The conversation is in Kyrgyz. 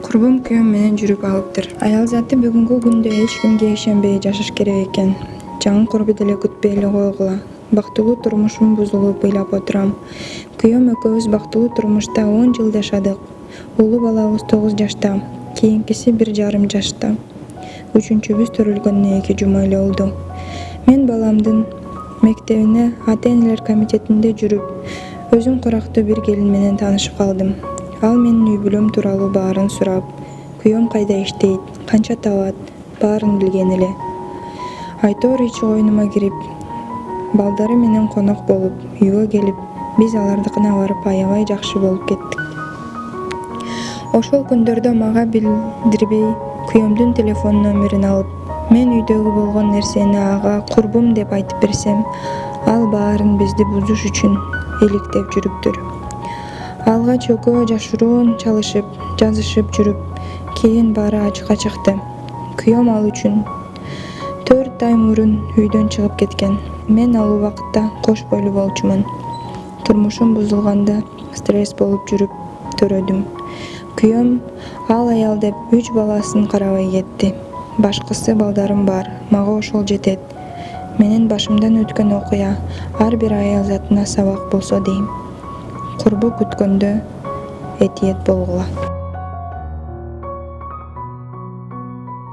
Курбум күйөөм менен жүрүп алыптыр. Аял заты бүгүнкү күндө эч кимге ишенбей жашаш керек экен. Жаңы курбу деле күтпөй эле койгула. Бактылуу турмушум бузулуп ыйлап отурам. Күйөөм экөөбүз бактылуу турмушта 10 жыл жашадык. Улуу балабыз 9 жашта, кийинкиси 1,5 жашта. Үчүнчүбүз төрөлгөнүнө 2 жума эле болду. Мен баламдын мектебине ата-энелер комитетинде жүрүп, өзүм курактуу бир келин менен таанышып калдым. Ал менин үй-бүлөм тууралуу баарын сурап, күйөөм кайда иштейт, канча табат, баарын билген эле. Айтор ич койнума кирип, балдары менен конок болуп, үйгө келип, биз алардыкына барып аябай жакшы болуп кеттик. Ошол күндөрдө мага билдирбей күйөөмдүн телефон номерин алып, мен үйдөгү болгон нерсени ага курбум деп айтып берсем, ал баарын бизди бузуш үчүн иликтеп жүрүптүр. Алгач экөө жашыруун чалышып, жазышып жүрүп, кийин баары ачыкка чыкты. Күйөөм ал үчүн 4 ай мурун үйдөн чыгып кеткен. Мен ал убакытта кош бойлуу болчумун. Турмушум бузулганда стресс болуп жүрүп төрөдүм. Күйөөм ал аял деп 3 баласын карабай кетти. Башкысы балдарым бар, мага ошол жетет. Менин башымдан өткөн окуя ар бир аял затына сабак болсо дейм. Курбу күткөндө этиет болгула.